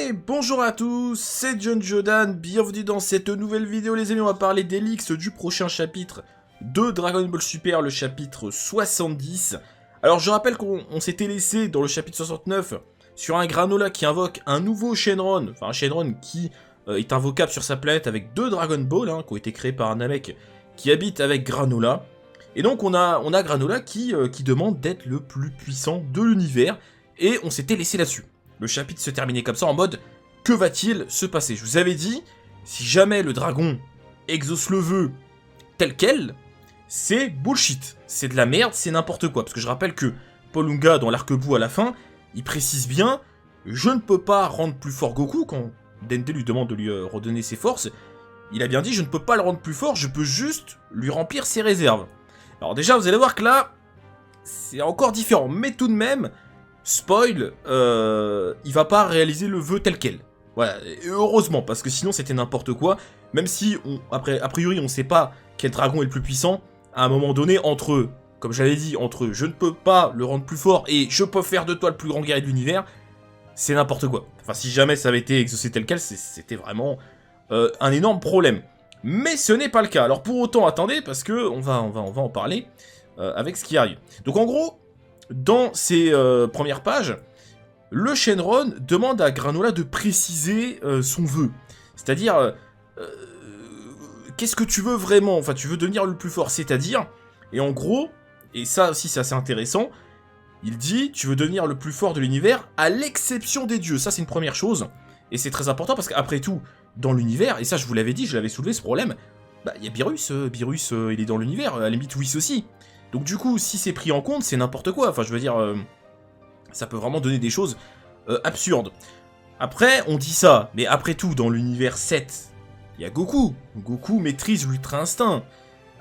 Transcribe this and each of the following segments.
Et bonjour à tous, c'est John Jodan, bienvenue dans cette nouvelle vidéo les amis, on va parler des leaks du prochain chapitre de Dragon Ball Super, le chapitre 70. Alors je rappelle qu'on s'était laissé dans le chapitre 69 sur un Granola qui invoque un nouveau Shenron, enfin un Shenron qui est invocable sur sa planète avec deux Dragon Ball qui ont été créés par un Namek qui habite avec Granola. Et donc on a Granola qui demande d'être le plus puissant de l'univers et on s'était laissé là-dessus. Le chapitre se terminait comme ça en mode que va-t-il se passer? Je vous avais dit, si jamais le dragon exauce le vœu tel quel, c'est bullshit, c'est de la merde, c'est n'importe quoi. Parce que je rappelle que Polunga dans l'arc-bout à la fin, il précise bien, je ne peux pas rendre plus fort Goku quand Dende lui demande de lui redonner ses forces. Il a bien dit, je ne peux pas le rendre plus fort, je peux juste lui remplir ses réserves. Alors déjà, vous allez voir que là, c'est encore différent, mais tout de même, spoil, il va pas réaliser le vœu tel quel. Voilà, et heureusement, parce que sinon c'était n'importe quoi, même si, a priori, on sait pas quel dragon est le plus puissant, à un moment donné, entre, comme j'avais dit, entre je ne peux pas le rendre plus fort et je peux faire de toi le plus grand guerrier de l'univers, c'est n'importe quoi. Enfin, si jamais ça avait été exaucé tel quel, c'était vraiment un énorme problème. Mais ce n'est pas le cas. Alors pour autant, attendez, parce que on va en parler avec ce qui arrive. Donc en gros, dans ces premières pages, le Shenron demande à Granola de préciser son vœu. C'est-à-dire, qu'est-ce que tu veux vraiment? Enfin, tu veux devenir le plus fort, c'est-à-dire, et en gros, et ça aussi c'est assez intéressant, il dit, tu veux devenir le plus fort de l'univers à l'exception des dieux. Ça c'est une première chose, et c'est très important parce qu'après tout, dans l'univers, et ça je vous l'avais dit, je l'avais soulevé ce problème, bah il y a Beerus, il est dans l'univers, à la limite Whis aussi. Donc du coup, si c'est pris en compte, c'est n'importe quoi. Enfin, je veux dire, ça peut vraiment donner des choses absurdes. Après, on dit ça, mais après tout, dans l'univers 7, il y a Goku. Goku maîtrise l'Ultra Instinct.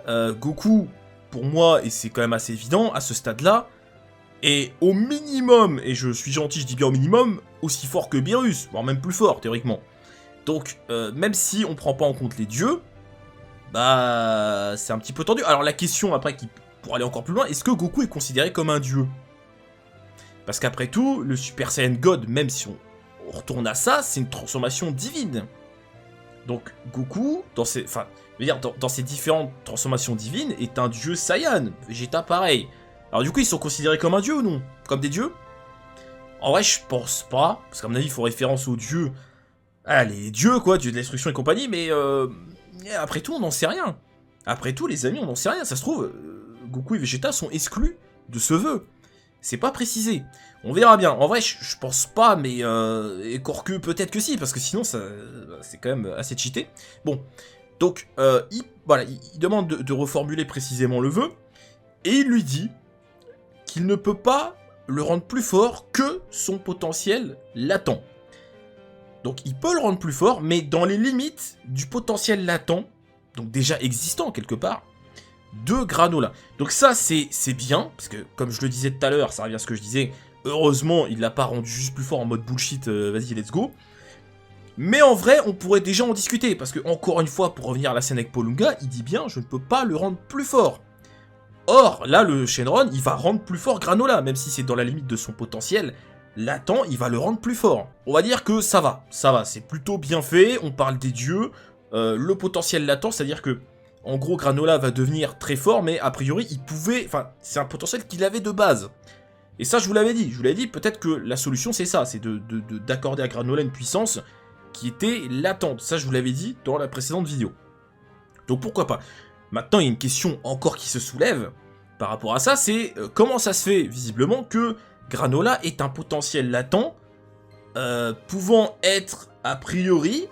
Goku, pour moi, et c'est quand même assez évident, à ce stade-là, est au minimum, et je suis gentil, je dis bien au minimum, aussi fort que Beerus, voire même plus fort, théoriquement. Donc, même si on prend pas en compte les dieux, bah, c'est un petit peu tendu. Alors la question, après, pour aller encore plus loin, est-ce que Goku est considéré comme un dieu? Parce qu'après tout, le Super Saiyan God, même si on retourne à ça, c'est une transformation divine. Donc Goku, dans ses différentes transformations divines, est un dieu Saiyan, Vegeta pareil. Alors du coup, ils sont considérés comme un dieu ou non? Comme des dieux? En vrai, je pense pas, parce qu'à mon avis, il faut référence aux dieux. Ah, les dieux, quoi, dieu de la destruction et compagnie, mais après tout, on n'en sait rien. Après tout, les amis, on n'en sait rien, ça se trouve... Goku et Vegeta sont exclus de ce vœu. C'est pas précisé. On verra bien. En vrai, je pense pas, mais et encore que peut-être que si, parce que sinon, c'est quand même assez cheaté. Bon, donc, il demande de reformuler précisément le vœu, et il lui dit qu'il ne peut pas le rendre plus fort que son potentiel latent. Donc, il peut le rendre plus fort, mais dans les limites du potentiel latent, donc déjà existant quelque part, de Granola. Donc ça, c'est bien, parce que comme je le disais tout à l'heure, ça revient à ce que je disais, heureusement, il l'a pas rendu juste plus fort en mode bullshit, vas-y, let's go. Mais en vrai, on pourrait déjà en discuter, parce que, encore une fois, pour revenir à la scène avec Polunga, il dit bien, je ne peux pas le rendre plus fort. Or, là, le Shenron, il va rendre plus fort Granola, même si c'est dans la limite de son potentiel latent, il va le rendre plus fort. On va dire que ça va, c'est plutôt bien fait, on parle des dieux, le potentiel latent, c'est-à-dire que en gros, Granola va devenir très fort, mais a priori, il pouvait... Enfin, c'est un potentiel qu'il avait de base. Et ça, je vous l'avais dit. Je vous l'avais dit, peut-être que la solution, c'est ça. C'est d'accorder à Granola une puissance qui était latente. Ça, je vous l'avais dit dans la précédente vidéo. Donc, pourquoi pas. Maintenant, il y a une question encore qui se soulève par rapport à ça. C'est comment ça se fait, visiblement, que Granola est un potentiel latent pouvant être, a priori...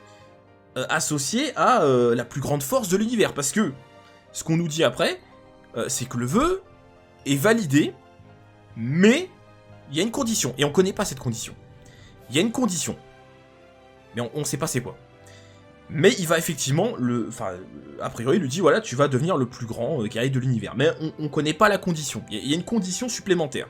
associé à la plus grande force de l'univers. Parce que, ce qu'on nous dit après, c'est que le vœu est validé, mais il y a une condition, et on connaît pas cette condition. Il y a une condition, mais on sait pas c'est quoi. Mais il va effectivement, a priori, il lui dit, voilà, tu vas devenir le plus grand guerrier de l'univers. Mais on connaît pas la condition, il y a une condition supplémentaire.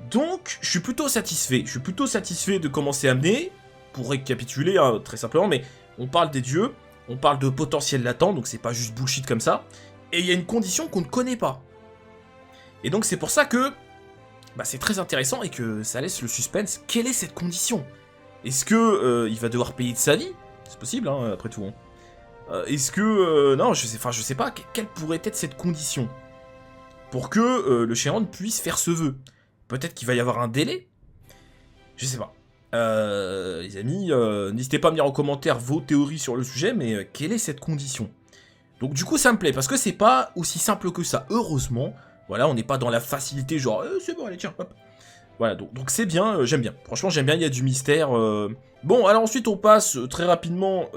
Donc, je suis plutôt satisfait. Je suis plutôt satisfait de comment c'est amené. Pour récapituler, hein, très simplement, mais on parle des dieux, on parle de potentiel latent, donc c'est pas juste bullshit comme ça, et il y a une condition qu'on ne connaît pas. Et donc c'est pour ça que c'est très intéressant et que ça laisse le suspense. Quelle est cette condition? Est-ce que il va devoir payer de sa vie? C'est possible, hein, après tout. Hein. Est-ce que... non, je sais pas, quelle pourrait être cette condition pour que le Shenron puisse faire ce vœu? Peut-être qu'il va y avoir un délai? Je sais pas. Les amis, n'hésitez pas à me dire en commentaire vos théories sur le sujet, mais quelle est cette condition? Donc du coup ça me plaît, parce que c'est pas aussi simple que ça, heureusement. Voilà, on n'est pas dans la facilité, genre, c'est bon, allez, tiens, hop. Voilà, donc c'est bien, j'aime bien. Franchement, j'aime bien, il y a du mystère. Bon, alors ensuite, on passe très rapidement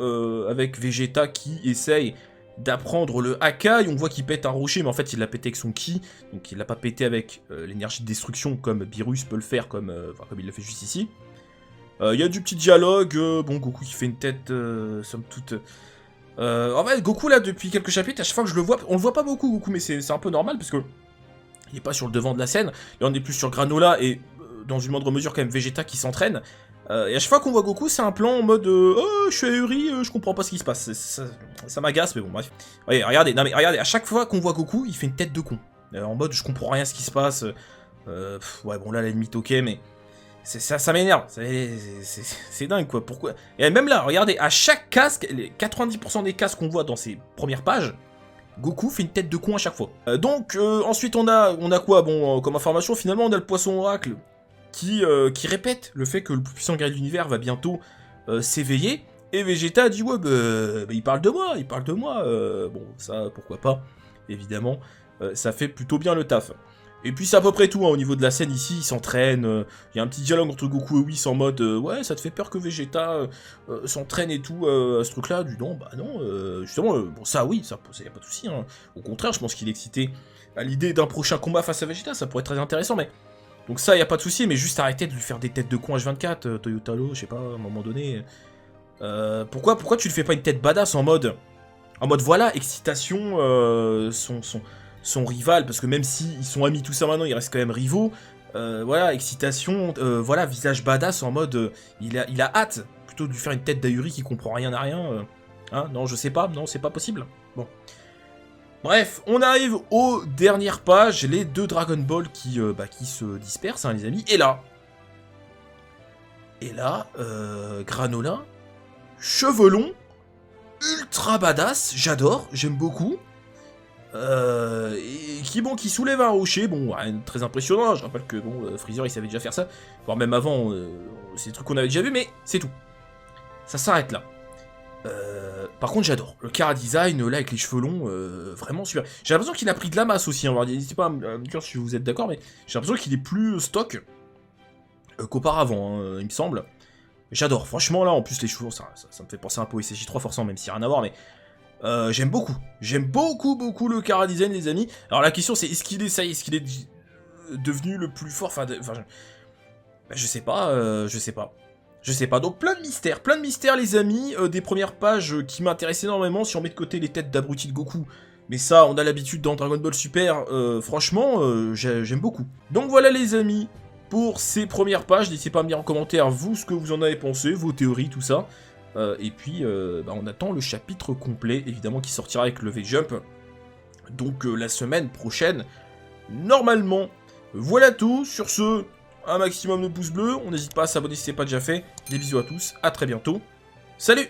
avec Vegeta qui essaye d'apprendre le Hakai. On voit qu'il pète un rocher, mais en fait, il l'a pété avec son ki. Donc, il l'a pas pété avec l'énergie de destruction comme Beerus peut le faire, comme il le fait juste ici. Il y a du petit dialogue. Bon, Goku qui fait une tête, somme toute... en fait, Goku, là, depuis quelques chapitres, à chaque fois que je le vois, on le voit pas beaucoup, Goku, mais c'est un peu normal, parce que il n'est pas sur le devant de la scène. Là, on est plus sur Granola et, dans une moindre mesure, quand même, Vegeta qui s'entraîne. Et à chaque fois qu'on voit Goku, c'est un plan en mode oh, je suis ahuri, je comprends pas ce qui se passe. Ça m'agace, mais bon, bref. Ouais, regardez, non, mais regardez, à chaque fois qu'on voit Goku, il fait une tête de con. En mode je comprends rien à ce qui se passe. Ouais, bon, là, à la limite, ok, mais ça m'énerve. C'est dingue, quoi. Pourquoi? Et même là, regardez, à chaque casque, les 90% des casques qu'on voit dans ces premières pages, Goku fait une tête de con à chaque fois. Donc, ensuite, on a quoi? Bon, comme information, finalement, on a le poisson oracle qui répète le fait que le plus puissant guerrier de l'univers va bientôt s'éveiller. Et Vegeta dit, ouais, bah, il parle de moi. Bon, ça, pourquoi pas, évidemment. Ça fait plutôt bien le taf. Et puis c'est à peu près tout, hein, au niveau de la scène ici, ils s'entraînent, il y a un petit dialogue entre Goku et Whis en mode ouais, ça te fait peur que Vegeta s'entraîne et tout à ce truc-là? Du non, bah non, justement, bon ça oui, ça y a pas de souci, hein. Au contraire, je pense qu'il est excité à l'idée d'un prochain combat face à Vegeta, ça pourrait être très intéressant, mais... Donc ça, y a pas de souci, mais juste arrêtez de lui faire des têtes de con H24, Toyotaro, je sais pas, à un moment donné... pourquoi tu le fais pas une tête badass en mode... En mode voilà, excitation, son rival, parce que même si ils sont amis tout ça maintenant, ils restent quand même rivaux. Voilà, excitation, voilà, visage badass en mode il a hâte, plutôt de lui faire une tête d'ahuri qui comprend rien à rien. Hein, non, je sais pas, non, c'est pas possible. Bon. Bref, on arrive aux dernières pages, les deux Dragon Ball qui se dispersent, hein, les amis. Et là, Granola, cheveux longs, ultra badass, j'adore, j'aime beaucoup. Et qui soulève un rocher, bon, rien de très impressionnant, je rappelle que bon, Freezer il savait déjà faire ça, voire même avant, c'est des trucs qu'on avait déjà vu, mais c'est tout. Ça s'arrête là. Par contre j'adore, le Chara Design, là avec les cheveux longs, vraiment super. J'ai l'impression qu'il a pris de la masse aussi, hein. N'hésitez pas à me dire si vous êtes d'accord, mais j'ai l'impression qu'il est plus stock qu'auparavant, hein, il me semble. J'adore, franchement là, en plus les cheveux, ça me fait penser un peu au SSJ3 forcément, même s'il n'y a rien à voir, mais... j'aime beaucoup le Chara Design, les amis. Alors la question c'est, est-ce qu'il est devenu le plus fort? Je sais pas, donc plein de mystères les amis, des premières pages qui m'intéressent énormément, si on met de côté les têtes d'abrutis de Goku, mais ça on a l'habitude dans Dragon Ball Super, franchement j'aime beaucoup. Donc voilà les amis, pour ces premières pages, n'hésitez pas à me dire en commentaire vous ce que vous en avez pensé, vos théories, tout ça. Et puis, on attend le chapitre complet, évidemment, qui sortira avec le V-Jump. Donc, la semaine prochaine, normalement. Voilà tout. Sur ce, un maximum de pouces bleus. On n'hésite pas à s'abonner si ce n'est pas déjà fait. Des bisous à tous. À très bientôt. Salut!